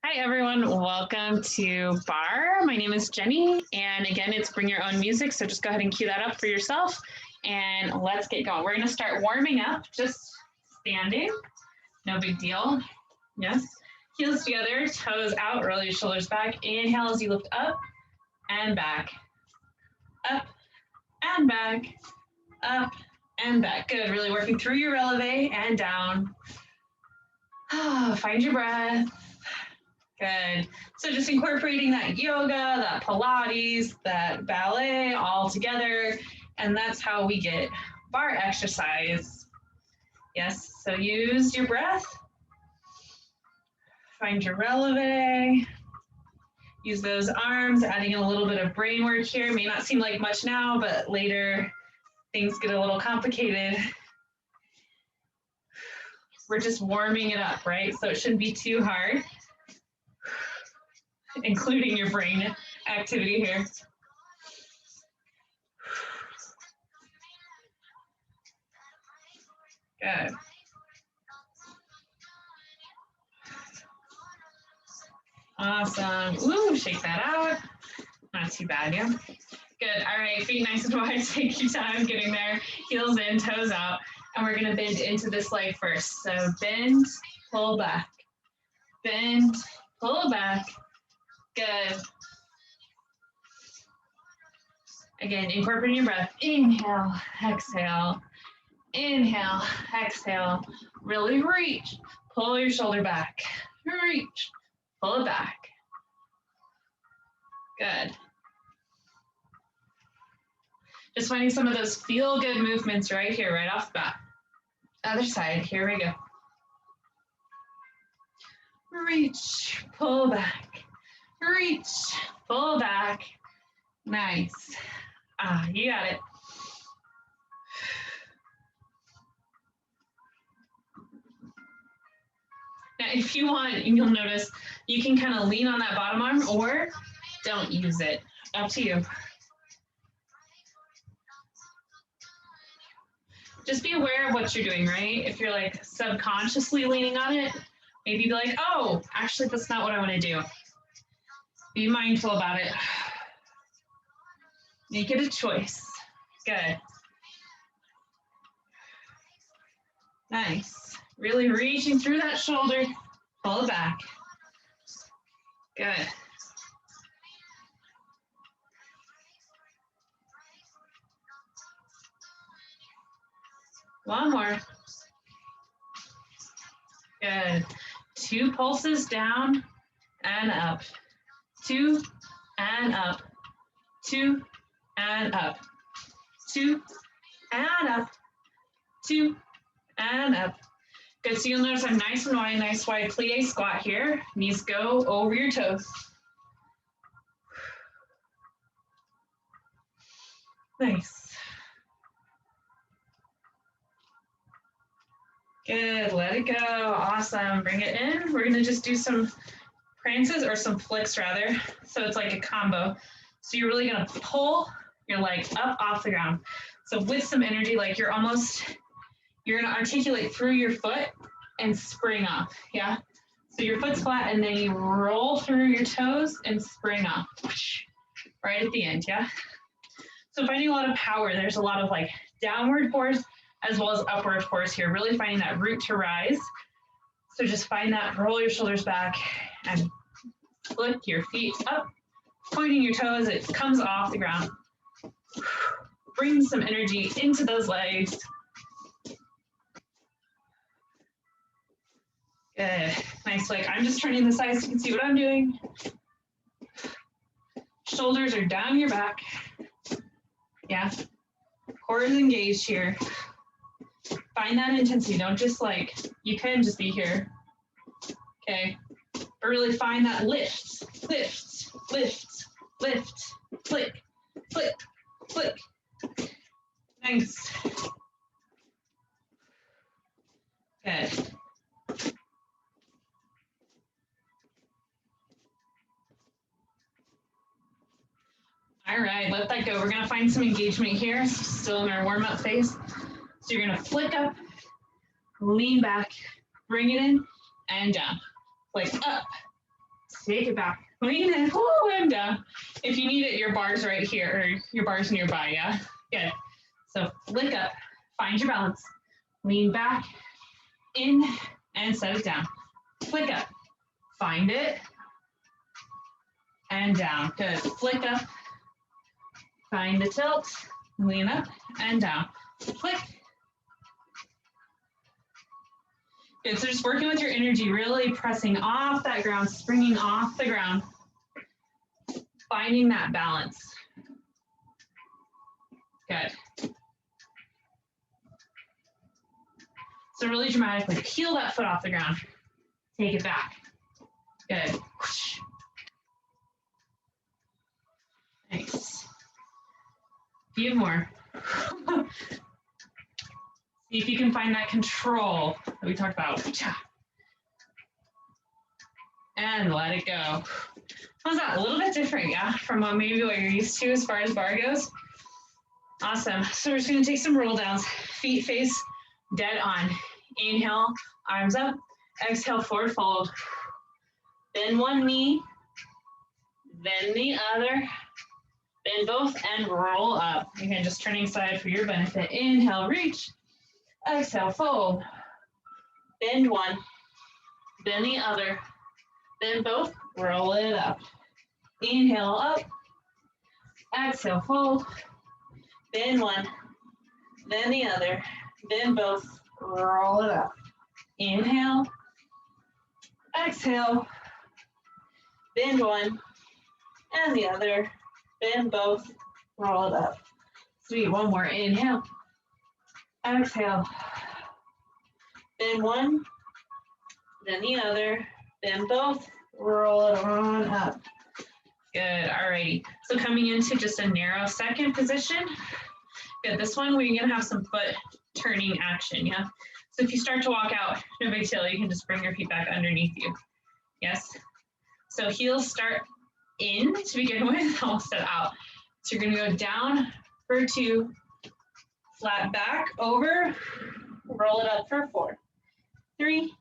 Hi, everyone. Welcome to Barre. My name is Jenny. And again, it's bring your own music. So just go ahead and cue that up for yourself. And let's get going. We're going to start warming up, just standing. No big deal. Yes. Heels together, toes out, roll your shoulders back. Inhale as you lift up and back. Up and back. Up and back. Good. Really working through your releve and down. Find your breath. Good. So just incorporating that yoga, that Pilates, that ballet all together. And that's how we get bar exercise. Yes. So use your breath. Find your releve. Use those arms, adding in a little bit of brain work here. May not seem like much now, but later things get a little complicated. We're just warming it up, right? So it shouldn't be too hard, including your brain activity here. Good. Awesome. Ooh, shake that out. Not too bad, yeah. Good. All right, feet nice and wide. Take your time getting there. Heels in, toes out. And we're going to bend into this leg first. So bend, pull back. Bend, pull back. Good. Again, incorporating your breath. Inhale, exhale. Inhale, exhale. Really reach. Pull your shoulder back. Reach. Pull it back. Good. Just finding some of those feel-good movements right here, right off the bat. Other side, here we go. Reach, pull back. Reach, pull back. Nice. You got it. Now, if you want, you'll notice you can kind of lean on that bottom arm or don't use it. Up to you. Just be aware of what you're doing, right? If you're like subconsciously leaning on it, maybe be like, oh, actually, that's not what I want to do. Be mindful about it. Make it a choice. Good. Nice. Really reaching through that shoulder. Pull it back. Good. One more. Good. 2 pulses down and up. 2 and up. 2 and up. 2 and up. 2 and up. Good. So you'll notice I'm nice and wide, nice wide plie squat here. Knees go over your toes. Nice. Good, let it go. Awesome. Bring it in. We're gonna just do some prances or some flicks rather. So it's like a combo. So you're really gonna pull your leg up off the ground. So with some energy, like you're gonna articulate through your foot and spring off, yeah? So your foot's flat and then you roll through your toes and spring off. Right at the end, yeah? So finding a lot of power, there's a lot of like downward force as well as upward force here, really finding that root to rise. So just find that, roll your shoulders back and flick your feet up, pointing your toes, it comes off the ground. Bring some energy into those legs. Good, nice, like I'm just turning the sides so you can see what I'm doing. Shoulders are down your back. Yeah, core is engaged here. Find that intensity, don't just like, you can just be here, okay? But really find that lift, lift, lift, lift, flick, flick, flick. Nice. Good. All right, let that go. We're gonna find some engagement here, still in our warm-up phase. So you're gonna flick up, lean back, bring it in, and down. Flick up, Take it back. Lean in, woo, and down. If you need it, your bar's right here, or your bar's nearby, yeah? Good. So flick up, find your balance. Lean back, in, and set it down. Flick up, find it, and down. Good. Flick up, find the tilt, lean up, and down. Flick. Good, so just working with your energy, really pressing off that ground, springing off the ground, finding that balance. Good. So really dramatically peel that foot off the ground. Take it back. Good. Nice. Few more. See if you can find that control that we talked about. And let it go. How's that? A little bit different, yeah, from maybe what you're used to as far as bar goes. Awesome. So we're just going to take some roll downs. Feet face dead on. Inhale, arms up. Exhale, forward fold. Bend one knee, then the other. Bend both and roll up. Again, just turning side for your benefit. Inhale, reach. Exhale, fold. Bend one, then the other. Bend both, roll it up. Inhale, up. Exhale, fold. Bend one, then the other. Bend both, roll it up. Inhale. Exhale. Bend one and the other. Bend both, roll it up. Sweet, one more. Inhale. Exhale. Bend one, then the other. Bend both, roll it on up. Good, alrighty. So coming into just a narrow second position. Good, this one we're gonna have some foot turning action, yeah? So if you start to walk out, no big deal, you can just bring your feet back underneath you. Yes? So heels start in to begin with, I'll step out. So you're gonna go down for 2, flat back, over, roll it up for 4, 3,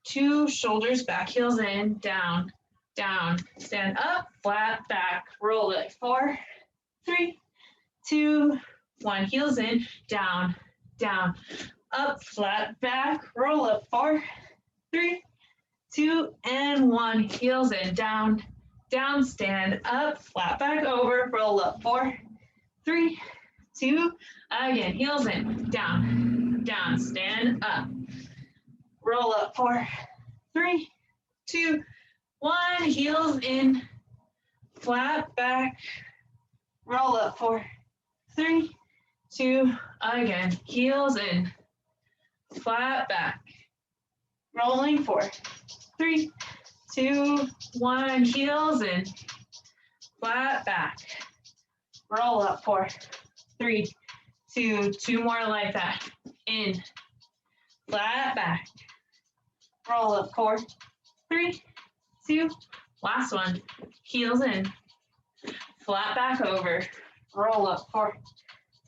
2, shoulders back, heels in, down, down, stand up, flat back, roll it, 4, 3, 2, 1, heels in, down, down, up, flat back, roll up, 4, 3, 2, and 1, heels in, down, down, stand up, flat back, over, roll up, 4, 3, 2, again, heels in, down, down, stand up, roll up, 4, 3, 2, 1, heels in, flat back, roll up, 4, 3, 2, again, heels in, flat back, rolling, 4, 3, 2, 1, heels in, flat back, roll up, 4, 3, 2, 2 more like that, in, flat back, roll up, 4, 3, 2, last one, heels in, flat back, over, roll up, 4,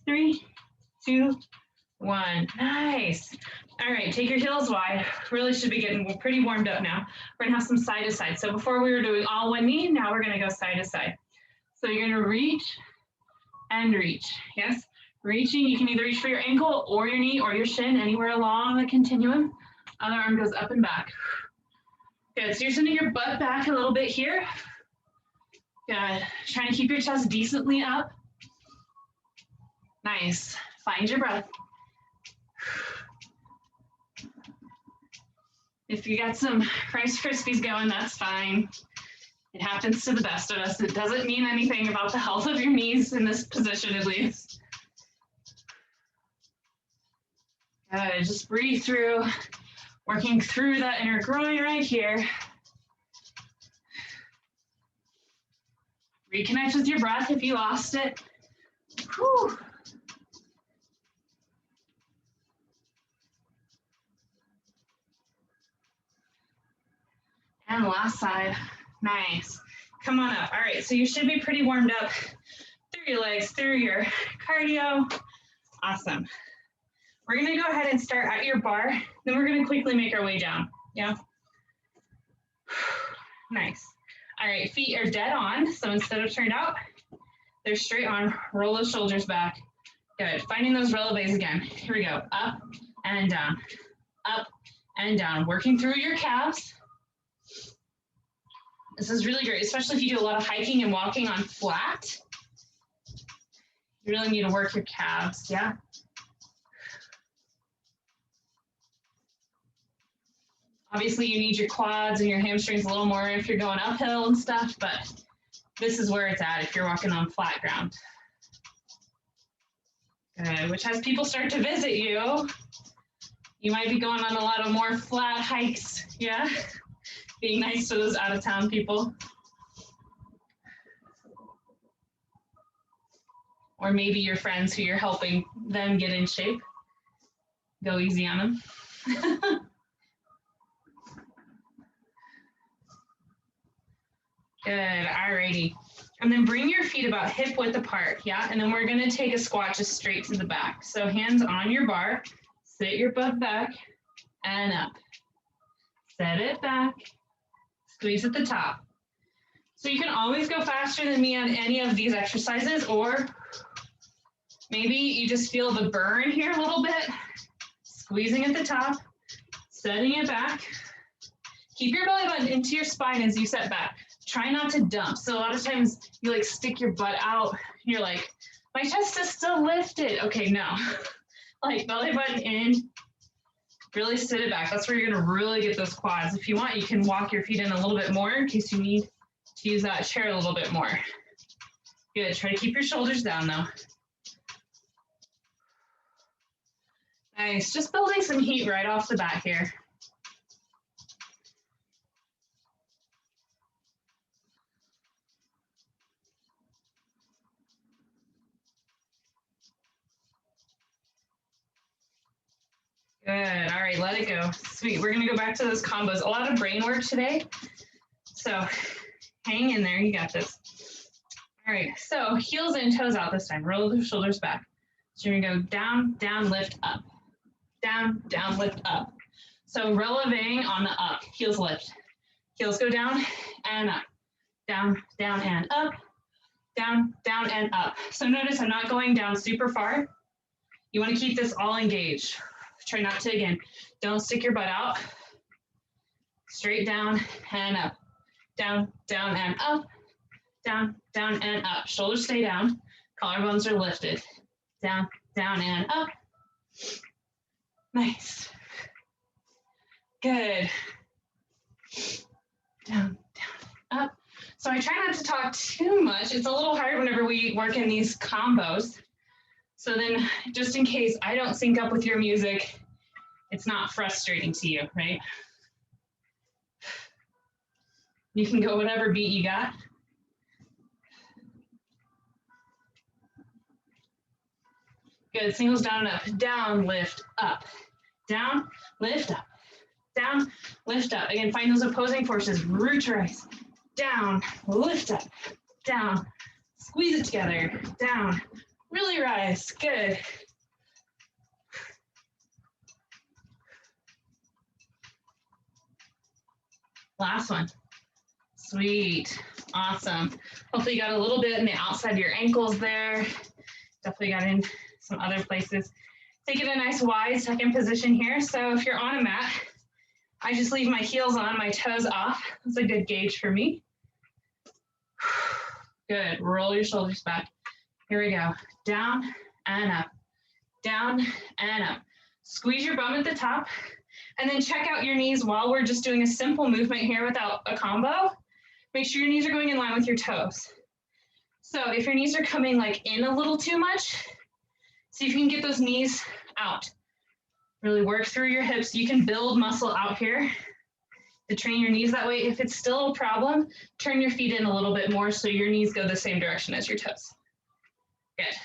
3, 2, 1, nice. All right, take your heels wide. Really should be getting pretty warmed up now. We're gonna have some side to side. So before we were doing all one knee, now we're gonna go side to side. So you're gonna reach and reach, yes? Reaching, you can either reach for your ankle or your knee or your shin, anywhere along the continuum. Other arm goes up and back. Good, so you're sending your butt back a little bit here. Good, trying to keep your chest decently up. Nice, find your breath. If you got some Rice Krispies going, that's fine. It happens to the best of us. It doesn't mean anything about the health of your knees in this position, at least. Good, just breathe through, working through that inner groin right here. Reconnect with your breath if you lost it. Whew. And last side, nice. Come on up. All right, so you should be pretty warmed up through your legs, through your cardio. Awesome. We're gonna go ahead and start at your bar, then we're gonna quickly make our way down, yeah? Nice. All right, feet are dead on. So instead of turned out, they're straight on. Roll those shoulders back. Good. Finding those relevés again. Here we go. Up and down. Up and down. Working through your calves. This is really great, especially if you do a lot of hiking and walking on flat. You really need to work your calves, yeah? Obviously, you need your quads and your hamstrings a little more if you're going uphill and stuff, but this is where it's at if you're walking on flat ground. Good, which has people start to visit you. You might be going on a lot of more flat hikes, yeah? Being nice to those out-of-town people. Or maybe your friends who you're helping them get in shape. Go easy on them. Good, alrighty. And then bring your feet about hip width apart, yeah? And then we're gonna take a squat just straight to the back. So hands on your bar, sit your butt back and up. Set it back, squeeze at the top. So you can always go faster than me on any of these exercises, or maybe you just feel the burn here a little bit, squeezing at the top, setting it back. Keep your belly button into your spine as you set back. Try not to dump. So a lot of times you like stick your butt out. You're like, my chest is still lifted. Okay, no. Like belly button in, really sit it back. That's where you're gonna really get those quads. If you want, you can walk your feet in a little bit more in case you need to use that chair a little bit more. Good, try to keep your shoulders down though. Nice, just building some heat right off the bat here. Good, all right, let it go. Sweet, we're gonna go back to those combos. A lot of brain work today. So hang in there, you got this. All right, so heels in, toes out this time. Roll the shoulders back. So you're gonna go down, down, lift, up. Down, down, lift, up. So relevating on the up, heels lift. Heels go down and up. Down, down, and up. Down, down, and up. So notice I'm not going down super far. You wanna keep this all engaged. Try not to, again, don't stick your butt out. Straight down and up. Down, down, and up. Down, down, and up. Shoulders stay down. Collarbones are lifted. Down, down, and up. Nice. Good. Down, down, up. So I try not to talk too much. It's a little hard whenever we work in these combos. So then just in case I don't sync up with your music, it's not frustrating to you, right? You can go whatever beat you got. Good, singles down and up, down, lift, up, down, lift, up, down, lift, up. Again, find those opposing forces, root to rise, down, lift up, down, squeeze it together, down, really rise, good. Last one, sweet, awesome. Hopefully you got a little bit in the outside of your ankles there. Definitely got in some other places. Take it a nice wide second position here. So if you're on a mat, I just leave my heels on, my toes off. That's a good gauge for me. Good, roll your shoulders back. Here we go, down and up, down and up. Squeeze your bum at the top, and then check out your knees while we're just doing a simple movement here without a combo. Make sure your knees are going in line with your toes. So if your knees are coming like in a little too much, see if you can get those knees out. Really work through your hips. You can build muscle out here to train your knees that way. If it's still a problem, turn your feet in a little bit more so your knees go the same direction as your toes. Good.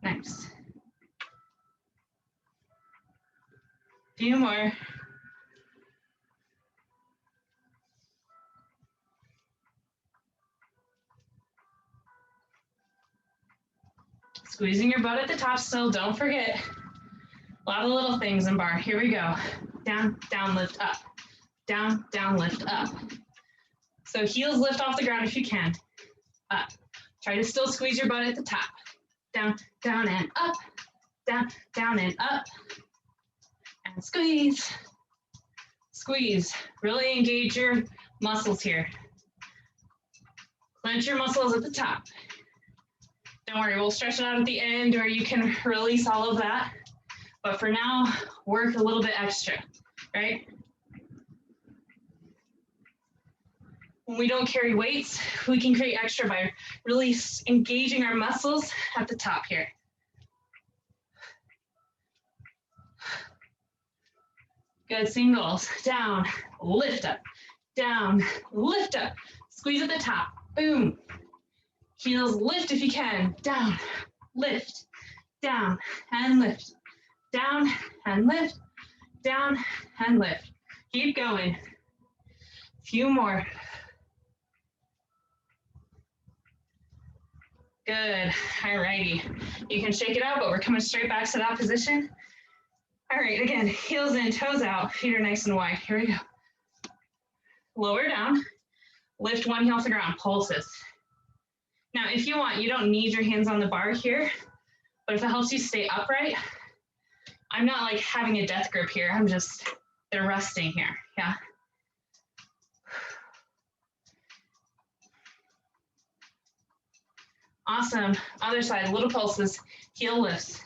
Nice. Few more. Squeezing your butt at the top still, don't forget. A lot of little things in bar. Here we go. Down, down, lift, up. down, down, lift, up. So heels lift off the ground if you can. Up. Try to still squeeze your butt at the top. Down, down, and up. Down, down, and up. And squeeze. Squeeze. Really engage your muscles here. Clench your muscles at the top. Don't worry, we'll stretch it out at the end, or you can release all of that. But for now, work a little bit extra, right? When we don't carry weights, we can create extra by really engaging our muscles at the top here. Good, singles, down, lift up, down, lift up, squeeze at the top, boom. Heels lift if you can, down, lift, down, and lift, down, and lift, down, and lift. Keep going. Few more. Good, all righty. You can shake it out, but we're coming straight back to that position. All right, again, heels in, toes out, feet are nice and wide. Here we go. Lower down, lift one heel off the ground, pulses. Now, if you want, you don't need your hands on the bar here, but if it helps you stay upright, I'm not like having a death grip here. I'm just, they're resting here, yeah. Awesome, other side, little pulses, heel lifts.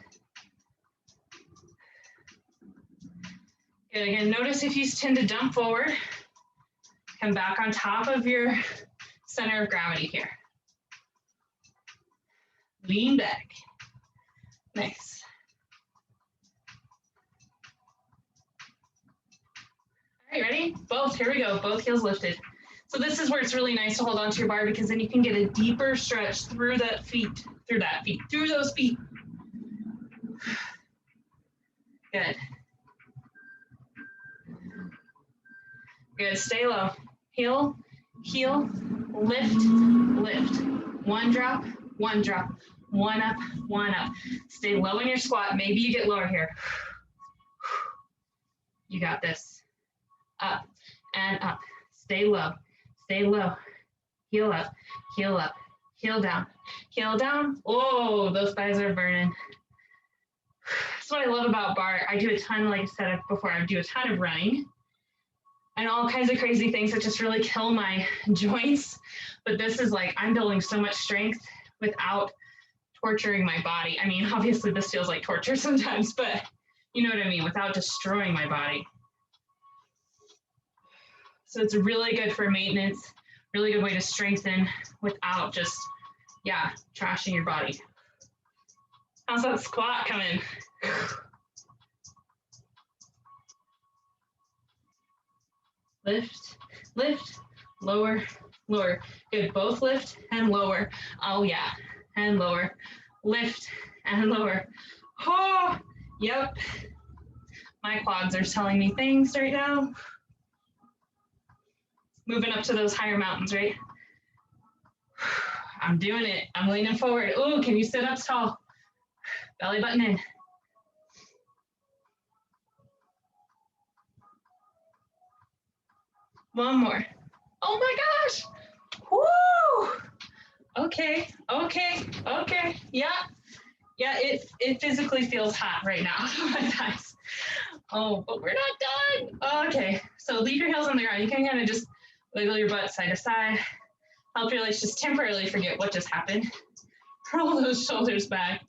Good, again, notice if you tend to dump forward, come back on top of your center of gravity here. Lean back. Nice. All right, ready? Both, here we go, both heels lifted. So this is where it's really nice to hold onto your bar because then you can get a deeper stretch through those feet. Good. Good, stay low. Heel, heel, lift, lift. One drop, one drop. One up, one up. Stay low in your squat. Maybe you get lower here. You got this. Up and up. Stay low. Stay low. Heel up, heel up, heel down, heel down. Oh, those thighs are burning. That's what I love about bar. I do a ton, like I said before, I do a ton of running and all kinds of crazy things that just really kill my joints. But this is like, I'm building so much strength without torturing my body. I mean, obviously this feels like torture sometimes, but you know what I mean, without destroying my body. So it's really good for maintenance, really good way to strengthen without just, yeah, trashing your body. How's that squat coming? Lift, lift, lower, lower. Good, both lift and lower. Oh yeah, and lower. Lift and lower. Oh, yep. My quads are telling me things right now. Moving up to those higher mountains, right? I'm doing it. I'm leaning forward. Oh, can you sit up tall? Belly button in. One more. Oh my gosh. Woo! Okay, okay, okay. Yeah, yeah, it physically feels hot right now. My thighs. Oh, but we're not done. Okay, so leave your heels on the ground. You can kind of just wiggle your butt side to side. Help your legs just temporarily forget what just happened. Roll those shoulders back.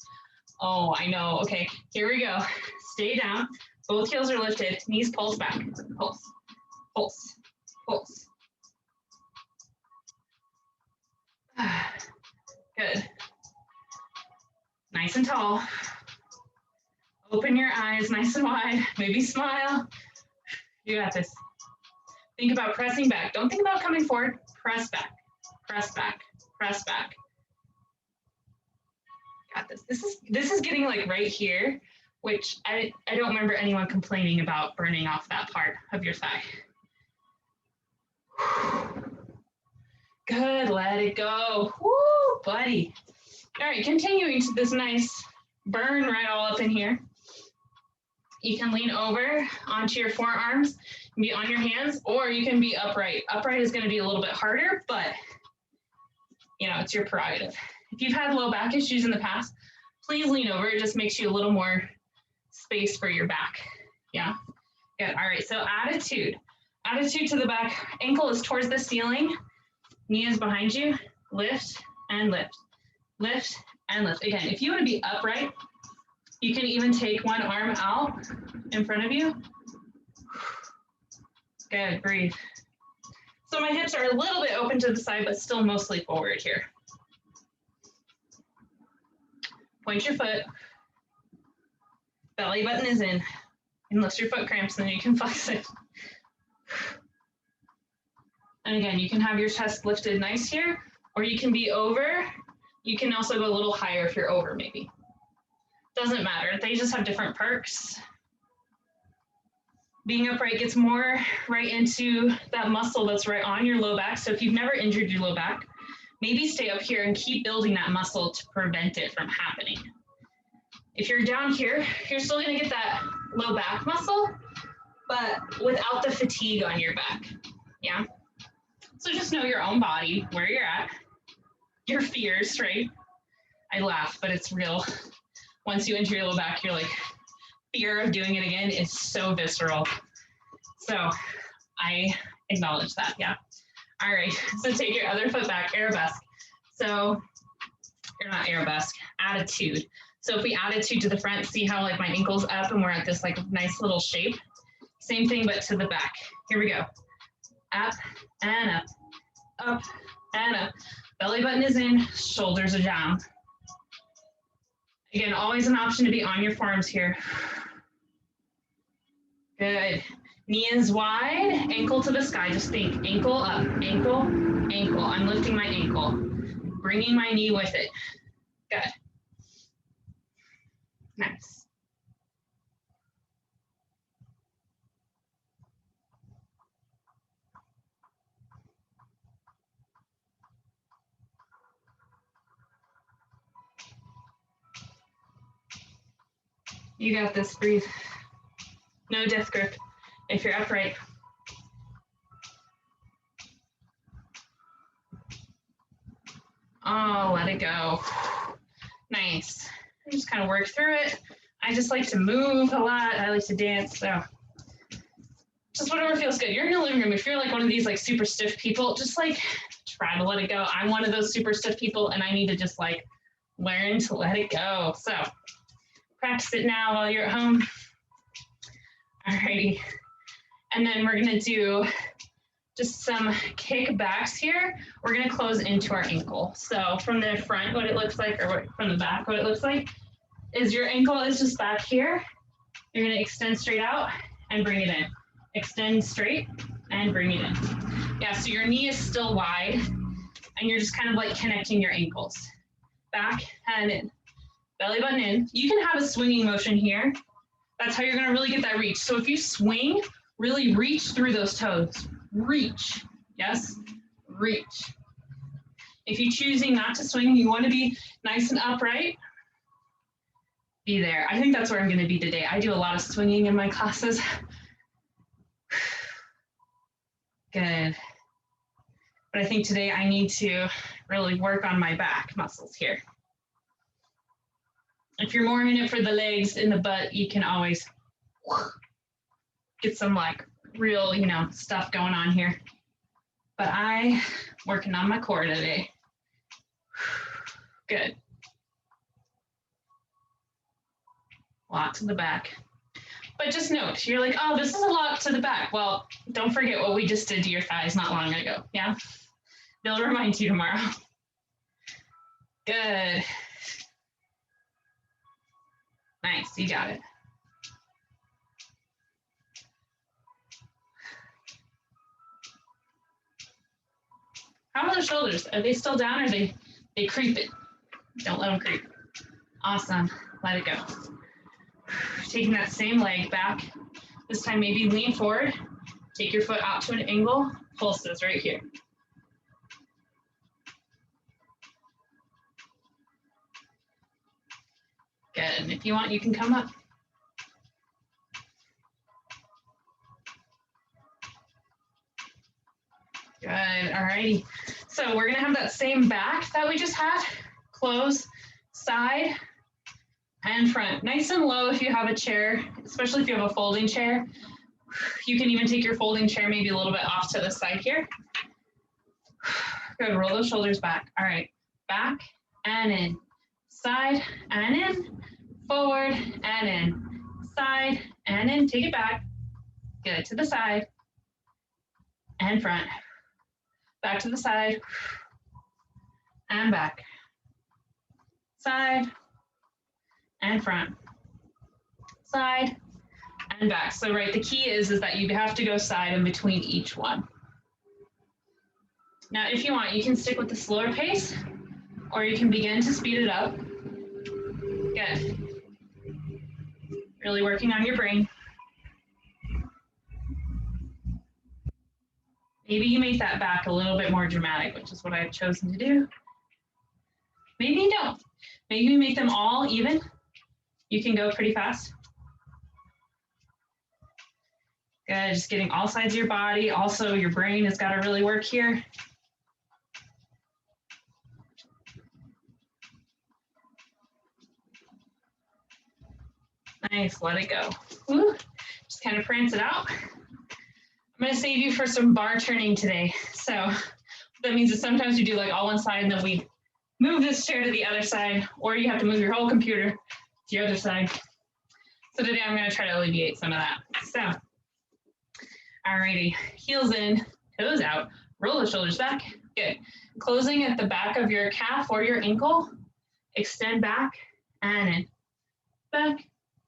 Oh, I know. Okay, here we go. Stay down. Both heels are lifted. Knees pulse back. Pulse, pulse, pulse. Good. Nice and tall. Open your eyes nice and wide. Maybe smile. You got this. Think about pressing back. Don't think about coming forward. Press back. Press back. Press back. Got this. This is getting like right here, which I don't remember anyone complaining about burning off that part of your thigh. Good, let it go. Woo, buddy. All right, continuing to this nice burn right all up in here. You can lean over onto your forearms. be on your hands, or you can be upright. Upright is going to be a little bit harder, but you know, it's your prerogative. If you've had low back issues in the past, please lean over. It just makes you a little more space for your back. Yeah, good. All right, so attitude. Attitude to the back. Ankle is towards the ceiling. Knee is behind you. Lift and lift. Lift and lift. Again, if you want to be upright, you can even take one arm out in front of you. Good, breathe. So my hips are a little bit open to the side, but still mostly forward here. Point your foot. Belly button is in. Unless your foot cramps, then you can flex it. And again, you can have your chest lifted nice here, or you can be over. You can also go a little higher if you're over, maybe. Doesn't matter. They just have different perks. Being upright gets more right into that muscle that's right on your low back. So if you've never injured your low back, maybe stay up here and keep building that muscle to prevent it from happening. If you're down here, you're still going to get that low back muscle, but without the fatigue on your back. Yeah. So just know your own body, where you're at, your fears, right? I laugh, but it's real. Once you enter your low back, you're like, fear of doing it again is so visceral. So I acknowledge that, yeah. All right, so take your other foot back, arabesque. So, you're not arabesque, attitude. So if we attitude to the front, see how like my ankle's up and we're at this like nice little shape? Same thing, but to the back. Here we go. Up and up, up and up. Belly button is in, shoulders are down. Again, always an option to be on your forearms here. Good. Knee is wide, ankle to the sky. Just think, ankle up, ankle, ankle. I'm lifting my ankle, bringing my knee with it. Good. Nice. You got this, breathe. No death grip if you're upright. Oh, let it go. Nice. I just kind of work through it. I just like to move a lot. I like to dance, so just whatever feels good. You're in your living room. If you're like one of these like super stiff people, just like try to let it go. I'm one of those super stiff people and I need to just like learn to let it go. So practice it now while you're at home. Alrighty. And then we're gonna do just some kickbacks here. We're gonna close into our ankle. So from the front, what it looks like, or from the back, what it looks like, is your ankle is just back here. You're gonna extend straight out and bring it in. Extend straight and bring it in. Yeah, so your knee is still wide and you're just kind of like connecting your ankles. Back and in. Belly button in. You can have a swinging motion here. That's how you're gonna really get that reach. So if you swing, really reach through those toes. Reach, yes, reach. If you're choosing not to swing, you wanna be nice and upright, be there. I think that's where I'm gonna be today. I do a lot of swinging in my classes. Good. But I think today I need to really work on my back muscles here. If you're more in it for the legs and the butt, you can always get some like real, you know, stuff going on here. But I'm working on my core today. Good. Lot to the back. But just note, you're like, oh, this is a lot to the back. Well, don't forget what we just did to your thighs not long ago, yeah? They'll remind you tomorrow. Good. Nice, you got it. How are the shoulders? Are they still down or are they creeping? Don't let them creep. Awesome, let it go. Taking that same leg back. This time maybe lean forward, take your foot out to an angle, pulses right here. Good, and if you want, you can come up. Good, all righty. So we're gonna have that same back that we just had. Close, side, and front. Nice and low if you have a chair, especially if you have a folding chair. You can even take your folding chair maybe a little bit off to the side here. Good, roll those shoulders back. All right, back and in, side and in, forward and in, side and in, take it back. Good, to the side and front. Back to the side and back. Side and front. Side and back. So right, the key is that you have to go side in between each one. Now, if you want, you can stick with the slower pace, or you can begin to speed it up. Good. Really working on your brain. Maybe you make that back a little bit more dramatic, which is what I've chosen to do. Maybe you don't. Maybe you make them all even. You can go pretty fast. Good, just getting all sides of your body. Also, your brain has got to really work here. Nice, let it go. Woo. Just kind of prance it out. I'm gonna save you for some bar turning today. So that means that sometimes we do like all one side and then we move this chair to the other side, or you have to move your whole computer to the other side. So today I'm gonna try to alleviate some of that. So, alrighty, heels in, toes out, roll the shoulders back, good. Closing at the back of your calf or your ankle, extend back and in, back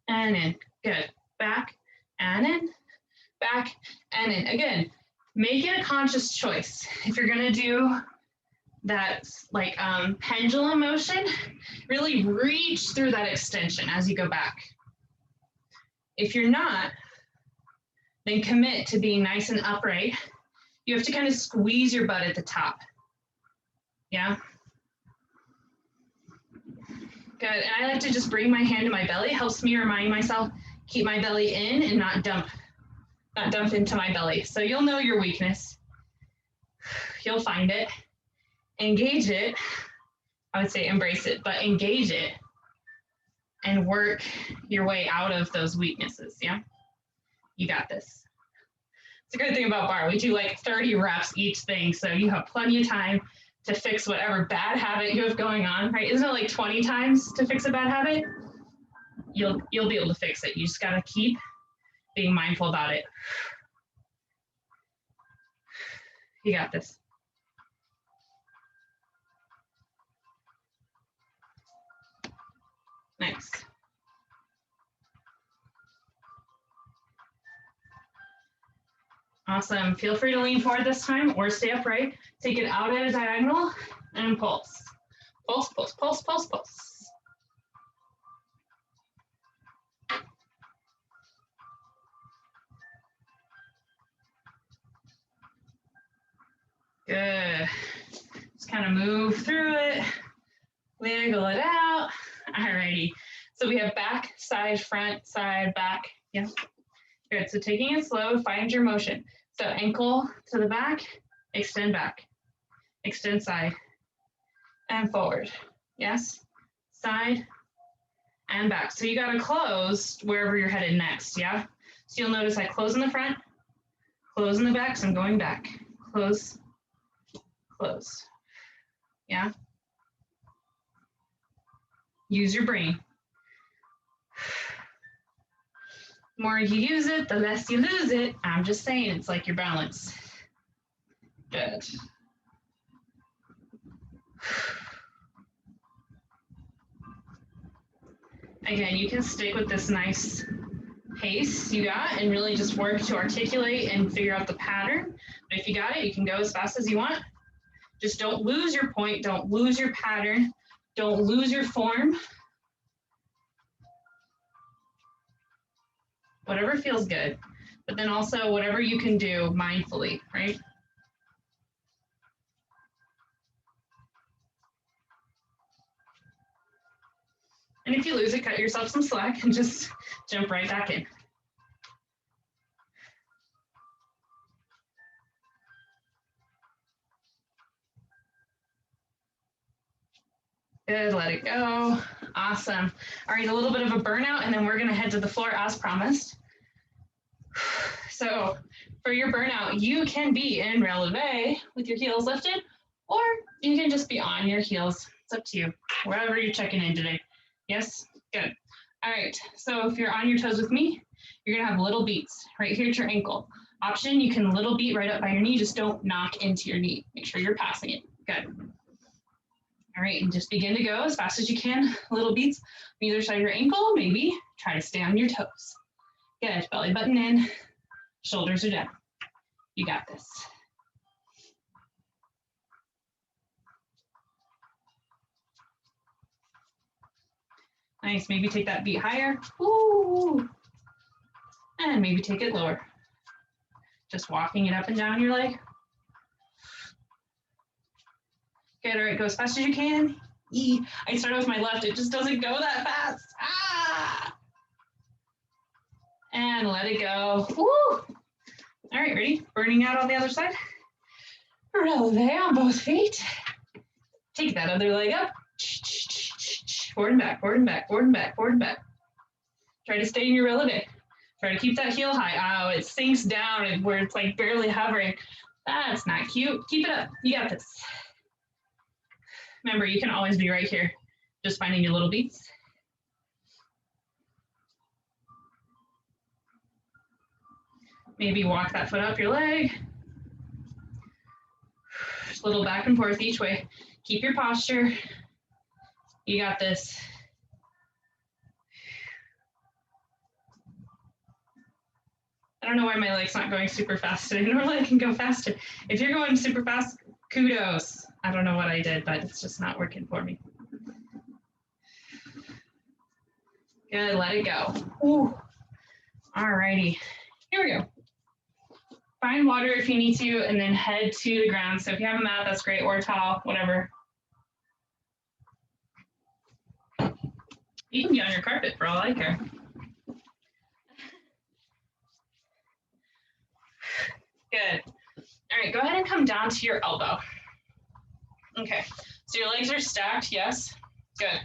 and in, good. Back and in, back and in. Again, make it a conscious choice. If you're gonna do that like pendulum motion, really reach through that extension as you go back. If you're not, then commit to being nice and upright. You have to kind of squeeze your butt at the top. Yeah? Good, and I like to just bring my hand to my belly. It helps me remind myself, keep my belly in and not dump into my belly. So you'll know your weakness. You'll find it, engage it. I would say embrace it, but engage it and work your way out of those weaknesses, yeah? You got this. It's a good thing about bar. We do like 30 reps each thing, so you have plenty of time to fix whatever bad habit you have going on, right? Isn't it like 20 times to fix a bad habit? You'll be able to fix it. You just gotta keep being mindful about it. You got this. Nice. Awesome. Feel free to lean forward this time or stay upright. Take it out at a diagonal and pulse. Pulse, pulse, pulse, pulse, pulse. Good. Just kind of move through it, wiggle it out. Alrighty. So we have back, side, front, side, back. Yeah. Good. So taking it slow, find your motion. So ankle to the back, extend back, extend side, and forward. Yes. Side and back. So you got to close wherever you're headed next. Yeah. So you'll notice I close in the front, close in the back. So I'm going back. Close, close. Yeah. Use your brain. The more you use it, the less you lose it. I'm just saying, it's like your balance. Good. Again, you can stick with this nice pace you got and really just work to articulate and figure out the pattern. But if you got it, you can go as fast as you want. Just don't lose your point. Don't lose your pattern. Don't lose your form. Whatever feels good, but then also whatever you can do mindfully, right? And if you lose it, cut yourself some slack and just jump right back in. Good, let it go. Awesome. All right, a little bit of a burnout, and then we're gonna head to the floor as promised. So for your burnout, you can be in releve with your heels lifted, or you can just be on your heels. It's up to you, wherever you're checking in today. Yes, good. All right, so if you're on your toes with me, you're gonna have little beats right here at your ankle. Option, you can little beat right up by your knee, just don't knock into your knee. Make sure you're passing it, good. All right, and just begin to go as fast as you can, little beats on either side of your ankle, maybe try to stay on your toes. Good, belly button in, shoulders are down. You got this. Nice, maybe take that beat higher. Ooh. And maybe take it lower. Just walking it up and down your leg. Good, all right, go as fast as you can. I started with my left, it just doesn't go that fast. Ah! And let it go. Woo! All right, ready? Burning out on the other side. Releve on both feet. Take that other leg up. Forward and back, forward and back, forward and back, forward and back. Try to stay in your releve. Try to keep that heel high. Oh, it sinks down where it's like barely hovering. That's not cute. Keep it up. You got this. Remember, you can always be right here, just finding your little beats. Maybe walk that foot up your leg. Just a little back and forth each way. Keep your posture. You got this. I don't know why my leg's not going super fast today. Normally I can go faster. If you're going super fast, kudos. I don't know what I did, but it's just not working for me. Good, let it go. Ooh. All righty, here we go. Find water if you need to, and then head to the ground. So if you have a mat, that's great, or a towel, whatever. You can be on your carpet for all I care. Good. All right, go ahead and come down to your elbow. Okay, so your legs are stacked, yes? Good.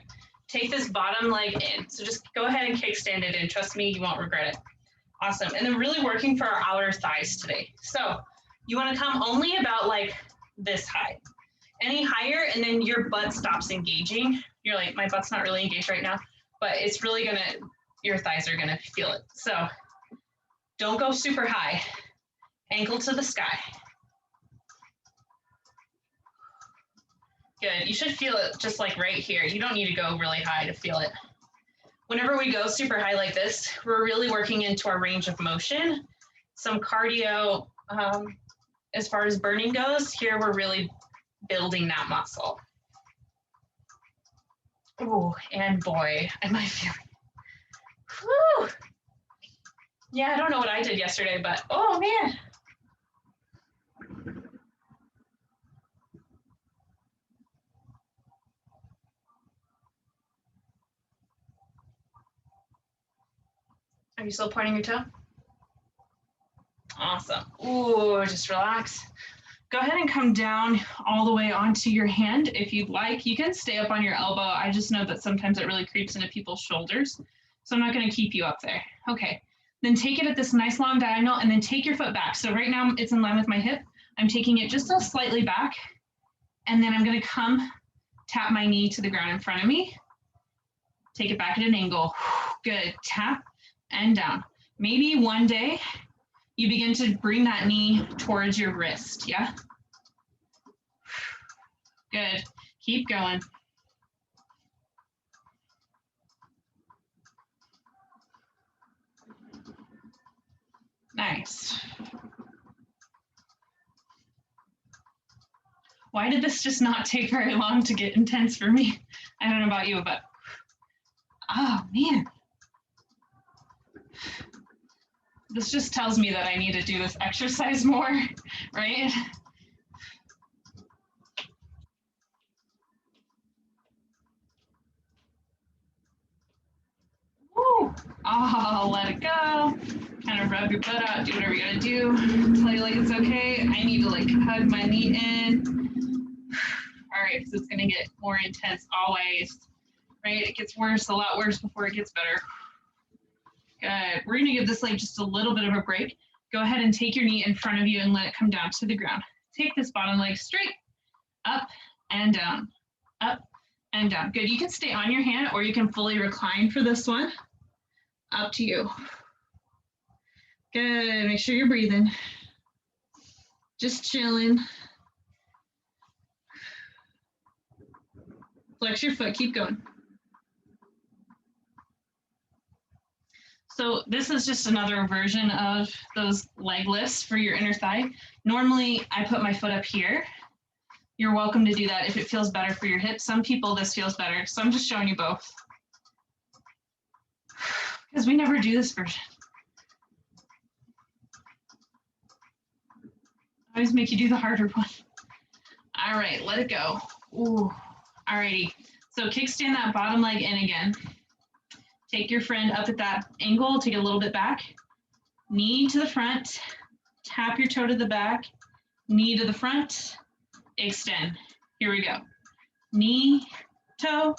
Take this bottom leg in. So just go ahead and kickstand it in. Trust me, you won't regret it. Awesome. And then really working for our outer thighs today. So you want to come only about like this high. Any higher, and then your butt stops engaging. You're like, my butt's not really engaged right now, but it's really gonna, your thighs are gonna feel it. So don't go super high. Ankle to the sky. Good. You should feel it just like right here. You don't need to go really high to feel it. Whenever we go super high like this, we're really working into our range of motion. Some cardio, as far as burning goes, here we're really building that muscle. Oh, and boy, am I feeling. Whew. Yeah, I don't know what I did yesterday, but oh man. Are you still pointing your toe? Awesome. Ooh, just relax. Go ahead and come down all the way onto your hand if you'd like. You can stay up on your elbow. I just know that sometimes it really creeps into people's shoulders. So I'm not going to keep you up there. Okay. Then take it at this nice long diagonal and then take your foot back. So right now it's in line with my hip. I'm taking it just a slightly back. And then I'm going to come tap my knee to the ground in front of me. Take it back at an angle. Good. Tap and down. Maybe one day you begin to bring that knee towards your wrist, yeah? Good, keep going. Nice. Why did this just not take very long to get intense for me? I don't know about you, but, oh man. This just tells me that I need to do this exercise more, right? Woo! Oh, let it go. Kind of rub your butt out, do whatever you gotta do. Tell you like it's okay. I need to like hug my knee in. All right, right? Because it's going to get more intense always, right? It gets worse, a lot worse before it gets better. Good. We're going to give this leg just a little bit of a break. Go ahead and take your knee in front of you and let it come down to the ground. Take this bottom leg straight, up and down, up and down. Good. You can stay on your hand or you can fully recline for this one. Up to you. Good. Make sure you're breathing. Just chilling. Flex your foot. Keep going. So this is just another version of those leg lifts for your inner thigh. Normally, I put my foot up here. You're welcome to do that if it feels better for your hips. Some people, this feels better. So I'm just showing you both. Because we never do this version. I always make you do the harder one. All right, let it go. Ooh, all righty. So kickstand that bottom leg in again. Take your friend up at that angle, take it a little bit back. Knee to the front, tap your toe to the back, knee to the front, extend. Here we go. Knee, toe,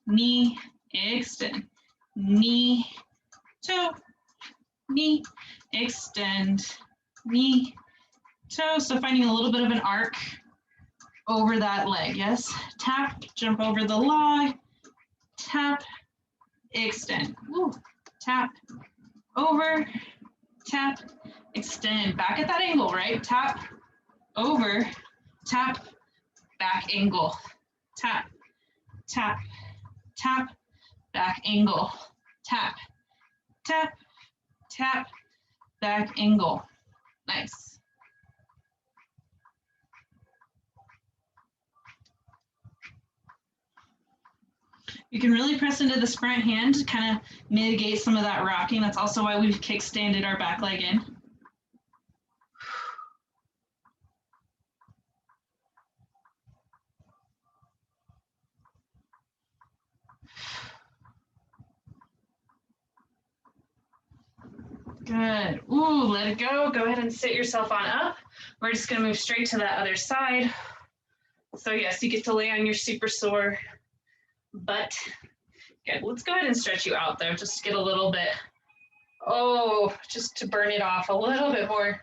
knee, extend. Knee, toe, knee, extend. Knee, toe. So finding a little bit of an arc over that leg, yes? Tap, jump over the log, tap, extend. Woo. Tap, over, tap, extend. Back at that angle, right? Tap, over, tap, back angle. Tap, tap, tap, back angle. Tap, tap, tap, back angle. Nice. You can really press into this front hand to kind of mitigate some of that rocking. That's also why we've kickstanded our back leg in. Good. Ooh, let it go. Go ahead and sit yourself on up. We're just going to move straight to that other side. So yes, you get to lay on your super sore butt. Good. Let's go ahead and stretch you out there. Just get a little bit, just to burn it off a little bit more.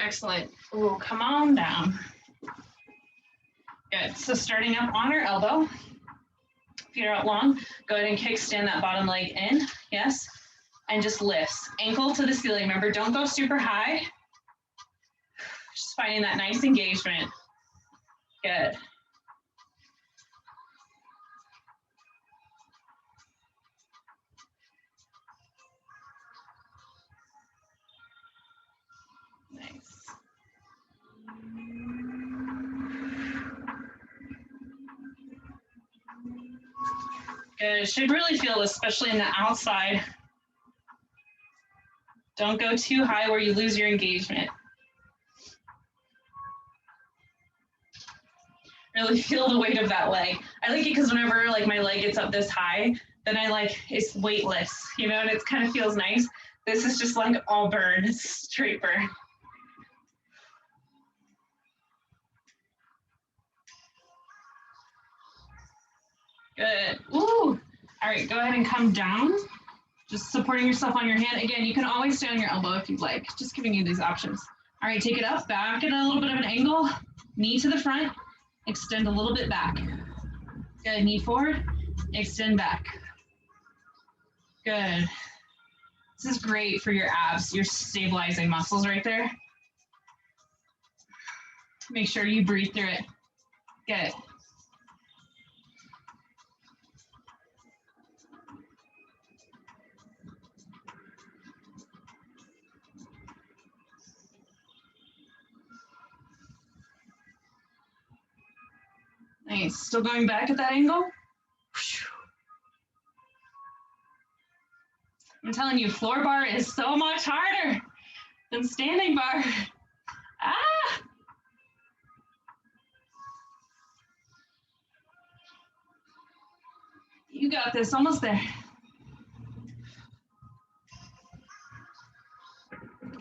Excellent. Ooh, come on down. Good. So starting up on our elbow. Feet are out long. Go ahead and kickstand that bottom leg in. Yes. And just lifts. Ankle to the ceiling. Remember, don't go super high. Just finding that nice engagement. Good. Nice. Good. It should really feel, especially in the outside. Don't go too high where you lose your engagement. Really feel the weight of that leg. I like it because whenever like my leg gets up this high, then it's weightless, you know, and it kind of feels nice. This is just like all burn, it's straight burn. Good. Ooh. All right, go ahead and come down. Just supporting yourself on your hand. Again, you can always stay on your elbow if you'd like. Just giving you these options. All right, take it up, back at a little bit of an angle. Knee to the front, extend a little bit back. Good, knee forward, extend back. Good. This is great for your abs, your stabilizing muscles right there. Make sure you breathe through it. Good. Nice. Still going back at that angle. I'm telling you, floor bar is so much harder than standing bar. Ah! You got this, almost there.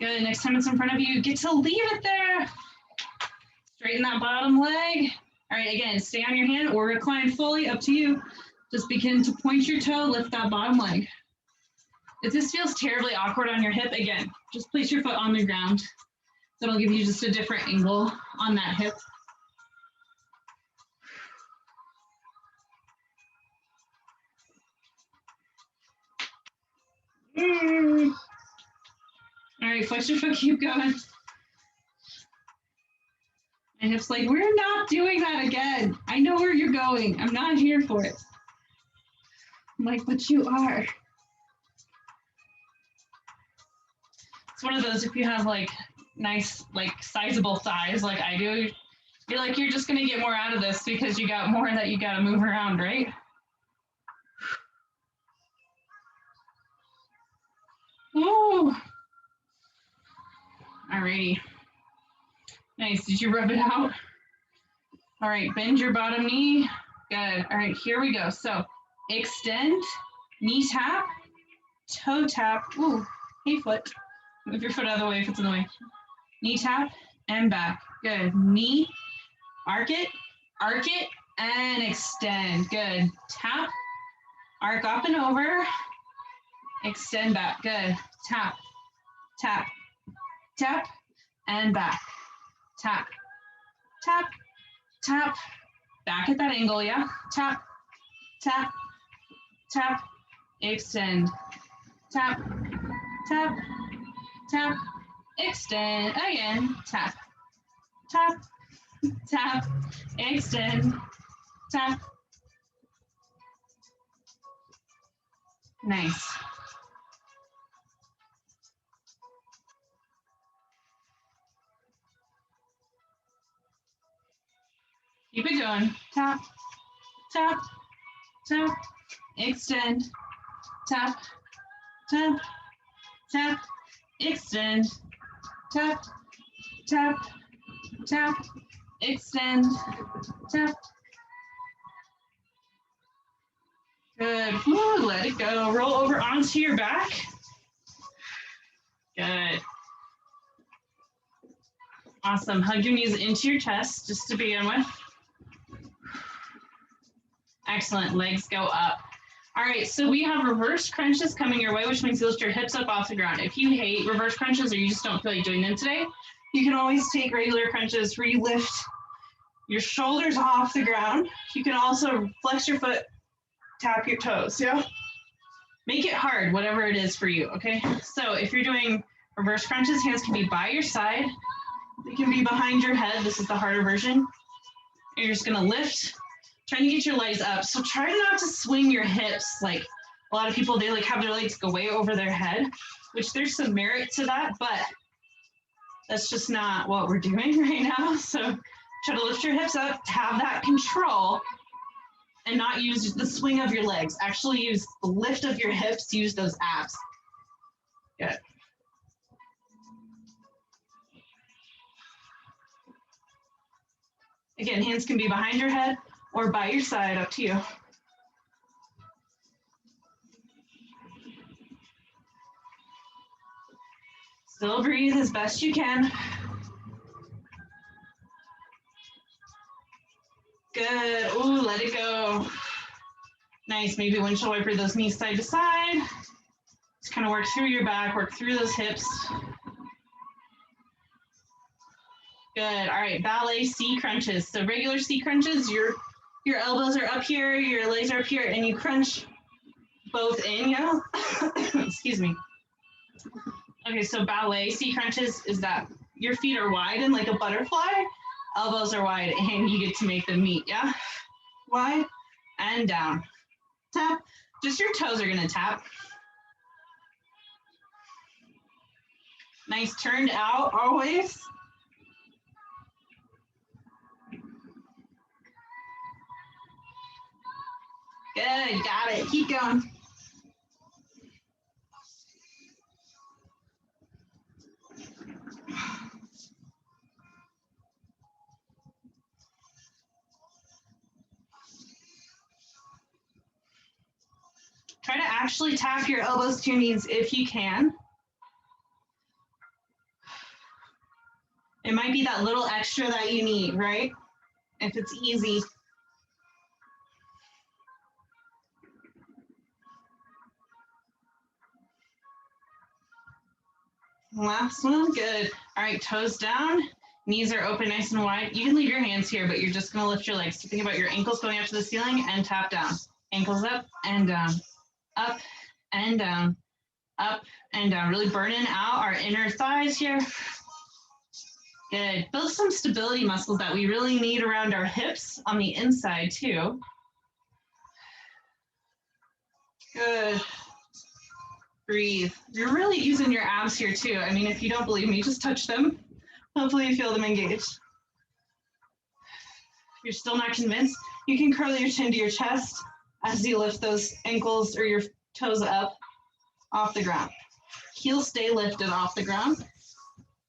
Good, next time it's in front of you, get to leave it there. Straighten that bottom leg. All right, again, stay on your hand or recline fully, up to you. Just begin to point your toe, lift that bottom leg. If this feels terribly awkward on your hip, again, just place your foot on the ground. That'll give you just a different angle on that hip. All right, flex your foot, keep going. And hips like, we're not doing that again. I know where you're going. I'm not here for it. I'm like, but you are. It's one of those, if you have like nice, like sizable thighs like I do, you're like, you're just gonna get more out of this because you got more that you gotta move around, right? Oh, alrighty. Nice, did you rub it out? All right, bend your bottom knee. Good, all right, here we go. So extend, knee tap, toe tap. Ooh, hey foot. Move your foot out of the way if it's in the way. Knee tap and back. Good. Knee, arc it, and extend. Good. Tap, arc up and over, extend back. Good. Tap, tap, tap, and back. Tap, tap, tap. Back at that angle, yeah? Tap, tap, tap, extend. Tap, tap, tap, extend. Again, tap, tap, tap, extend, tap. Nice. Keep it going. Tap, tap, tap, extend, tap, tap, tap, extend, tap, tap, tap, extend, tap. Good. Woo, let it go. Roll over onto your back. Good. Awesome. Hug your knees into your chest just to begin with. Excellent. Legs go up. All right, so we have reverse crunches coming your way, which means you lift your hips up off the ground. If you hate reverse crunches or you just don't feel like doing them today, you can always take regular crunches where you lift your shoulders off the ground. You can also flex your foot, tap your toes, yeah? Make it hard, whatever it is for you, okay? So if you're doing reverse crunches, hands can be by your side. They can be behind your head. This is the harder version. You're just gonna lift, trying to get your legs up. So try not to swing your hips. Like a lot of people, they like have their legs go way over their head, which there's some merit to that, but that's just not what we're doing right now. So try to lift your hips up, have that control, and not use the swing of your legs. Actually use the lift of your hips, use those abs. Good. Again, hands can be behind your head or by your side, up to you. Still breathe as best you can. Good. Ooh, let it go. Nice. Maybe windshield wiper those knees side to side. Just kind of work through your back, work through those hips. Good. All right. Ballet C crunches. So regular C crunches, your elbows are up here, your legs are up here, and you crunch both in, yeah? Excuse me. Okay, so ballet C crunches is that your feet are wide and like a butterfly, elbows are wide, and you get to make them meet, yeah? Wide and down. Tap. Just your toes are gonna tap. Nice, turned out always. Good, got it. Keep going. Try to actually tap your elbows to your knees if you can. It might be that little extra that you need, right? If it's easy. Last one, good. All right, toes down, knees are open nice and wide. You can leave your hands here, but you're just gonna lift your legs. So think about your ankles going up to the ceiling and tap down. Ankles up and down, up and down, up and down. Really burning out our inner thighs here. Good. Build some stability muscles that we really need around our hips on the inside too. Good. Breathe. You're really using your abs here too. I mean, if you don't believe me, just touch them. Hopefully you feel them engaged. If you're still not convinced, you can curl your chin to your chest as you lift those ankles or your toes up off the ground. Heels stay lifted off the ground.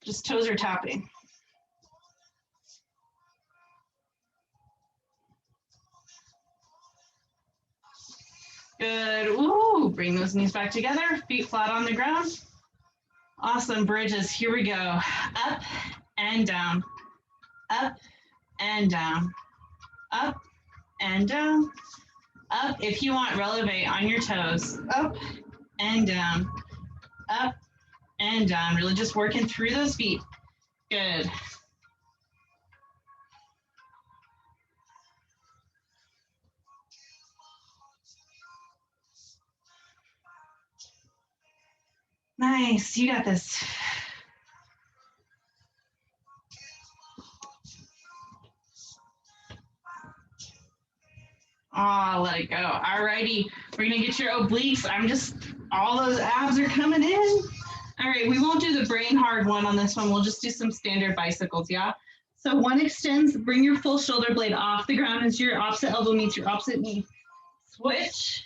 Just toes are tapping. Good. Ooh, bring those knees back together, feet flat on the ground. Awesome. Bridges. Here we go. Up and down. Up and down. Up and down. Up. If you want, relevate on your toes. Up and down. Up and down. Really just working through those feet. Good. Nice. You got this. Oh, let it go. All righty. We're going to get your obliques. All those abs are coming in. All right. We won't do the brain hard one on this one. We'll just do some standard bicycles. Yeah. So one extends, bring your full shoulder blade off the ground as your opposite elbow meets your opposite knee. Switch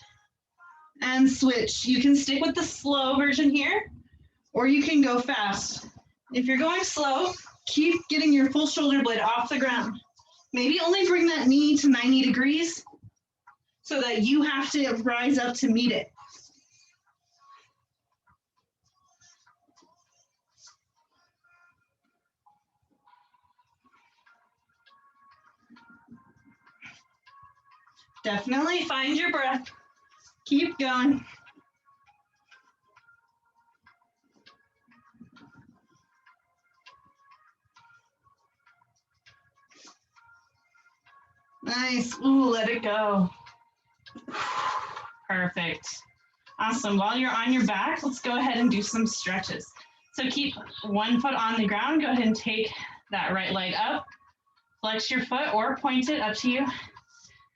and switch. You can stick with the slow version here, or you can go fast. If you're going slow, keep getting your full shoulder blade off the ground. Maybe only bring that knee to 90 degrees so that you have to rise up to meet it. Definitely find your breath. Keep going. Nice. Ooh, let it go. Perfect. Awesome. While you're on your back, let's go ahead and do some stretches. So keep one foot on the ground. Go ahead and take that right leg up. Flex your foot or point it, up to you.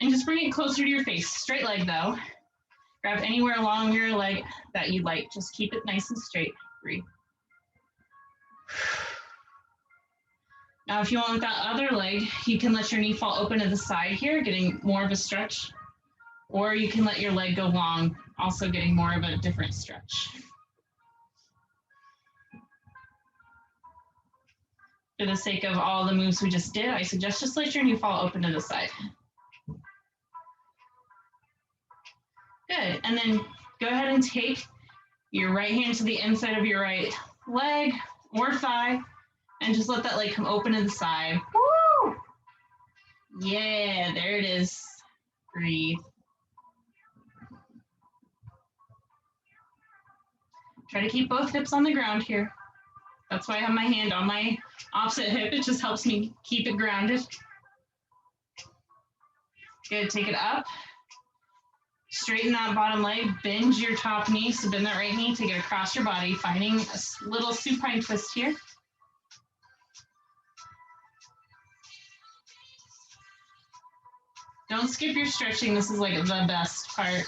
And just bring it closer to your face. Straight leg though. Grab anywhere along your leg that you like. Just keep it nice and straight. Breathe. Now, if you want that other leg, you can let your knee fall open to the side here, getting more of a stretch. Or you can let your leg go long, also getting more of a different stretch. For the sake of all the moves we just did, I suggest just let your knee fall open to the side. Good, and then go ahead and take your right hand to the inside of your right leg or thigh, and just let that leg come open to the side. Woo! Yeah, there it is. Breathe. Try to keep both hips on the ground here. That's why I have my hand on my opposite hip. It just helps me keep it grounded. Good, take it up. Straighten that bottom leg, bend your top knee. So bend that right knee, take it across your body, finding a little supine twist here. Don't skip your stretching. This is like the best part.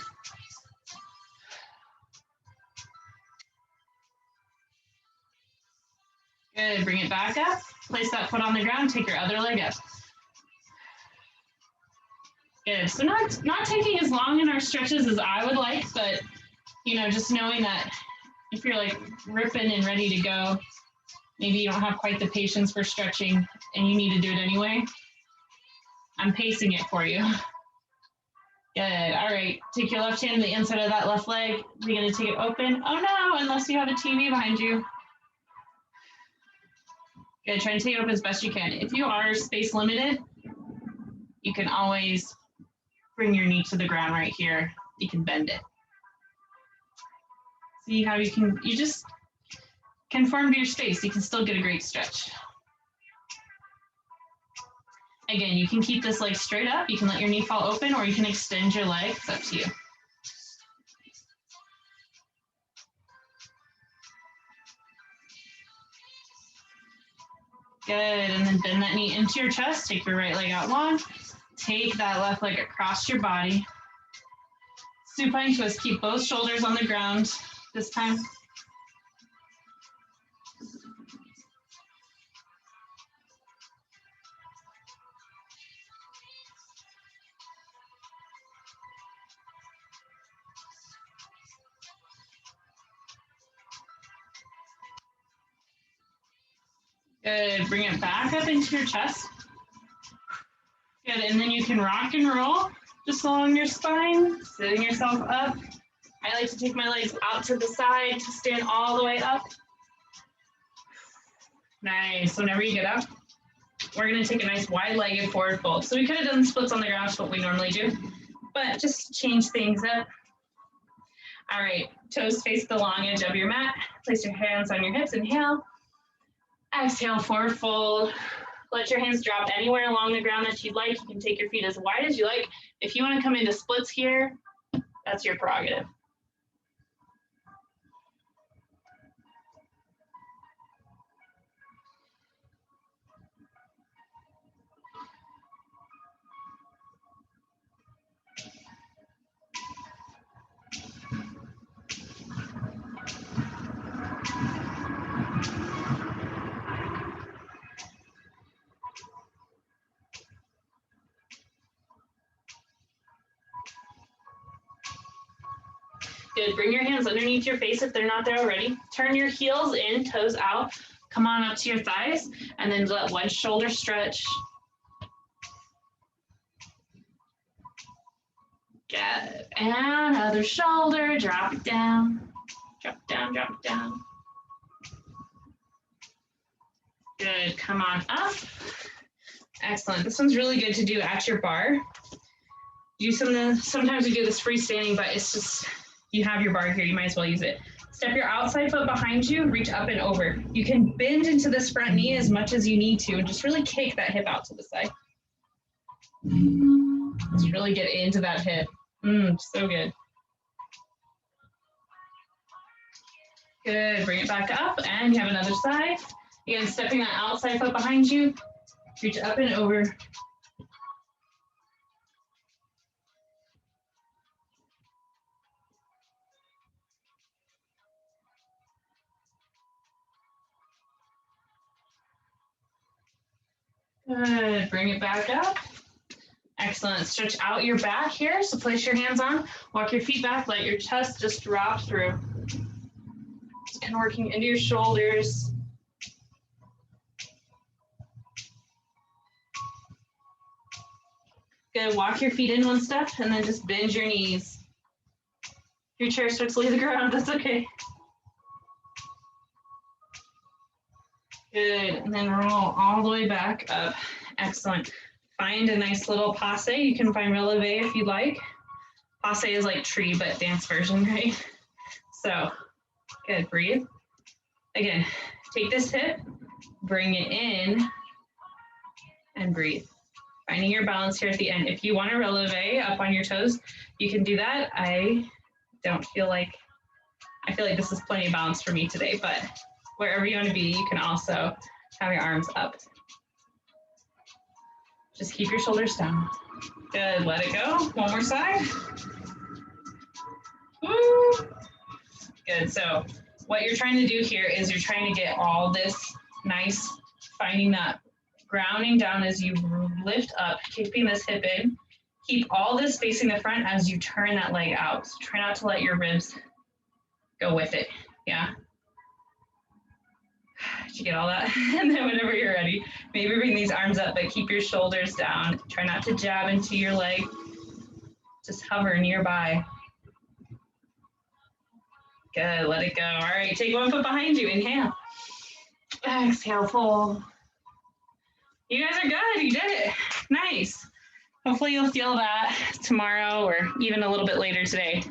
Good, bring it back up. Place that foot on the ground, take your other leg up. Good, so not taking as long in our stretches as I would like, but just knowing that if you're like ripping and ready to go, maybe you don't have quite the patience for stretching and you need to do it anyway, I'm pacing it for you. Good, all right, take your left hand to the inside of that left leg. You're gonna take it open. Oh no, unless you have a TV behind you. Good, try and take it up as best you can. If you are space limited, you can always bring your knee to the ground right here. You can bend it. See how you just conform to your space. You can still get a great stretch. Again, you can keep this leg straight up. You can let your knee fall open, or you can extend your leg. It's up to you. Good, and then bend that knee into your chest. Take your right leg out long. Take that left leg across your body. Supine twist, keep both shoulders on the ground this time. Good, bring it back up into your chest. Good, and then you can rock and roll just along your spine, sitting yourself up. I like to take my legs out to the side to stand all the way up. Nice, whenever you get up, we're gonna take a nice wide-legged forward fold. So we could have done splits on the ground, that's what we normally do, but just change things up. All right, toes face the long edge of your mat. Place your hands on your hips, inhale. Exhale, forward fold. Let your hands drop anywhere along the ground that you'd like. You can take your feet as wide as you like. If you want to come into splits here, that's your prerogative. Good, bring your hands underneath your face if they're not there already. Turn your heels in, toes out. Come on up to your thighs, and then let one shoulder stretch. Good, and other shoulder, drop it down. Drop it down, drop it down. Good, come on up. Excellent, this one's really good to do at your bar. Sometimes we do this freestanding, but it's just, you have your bar here, you might as well use it. Step your outside foot behind you, reach up and over. You can bend into this front knee as much as you need to, and just really kick that hip out to the side. Just really get into that hip. So good. Good, bring it back up, and you have another side. Again, stepping that outside foot behind you, reach up and over. Good, bring it back up. Excellent, stretch out your back here. So place your hands on, walk your feet back, let your chest just drop through. Just kind of working into your shoulders. Good, walk your feet in one step and then just bend your knees. If your chair starts to leave the ground, that's okay. Good, and then roll all the way back up. Excellent. Find a nice little passe. You can find releve if you like. Passe is like tree, but dance version, right? So, good, breathe. Again, take this hip, bring it in, and breathe. Finding your balance here at the end. If you want to releve up on your toes, you can do that. I feel like this is plenty of balance for me today, but wherever you want to be, you can also have your arms up. Just keep your shoulders down. Good, let it go. One more side. Woo. Good, so what you're trying to do here is you're trying to get all this nice, finding that grounding down as you lift up, keeping this hip in. Keep all this facing the front as you turn that leg out. So try not to let your ribs go with it, yeah? Did you get all that? And then whenever you're ready, maybe bring these arms up, but keep your shoulders down. Try not to jab into your leg. Just hover nearby. Good, let it go. All right, take one foot behind you, inhale. Exhale, fold. You guys are good. You did it. Nice. Hopefully you'll feel that tomorrow or even a little bit later today.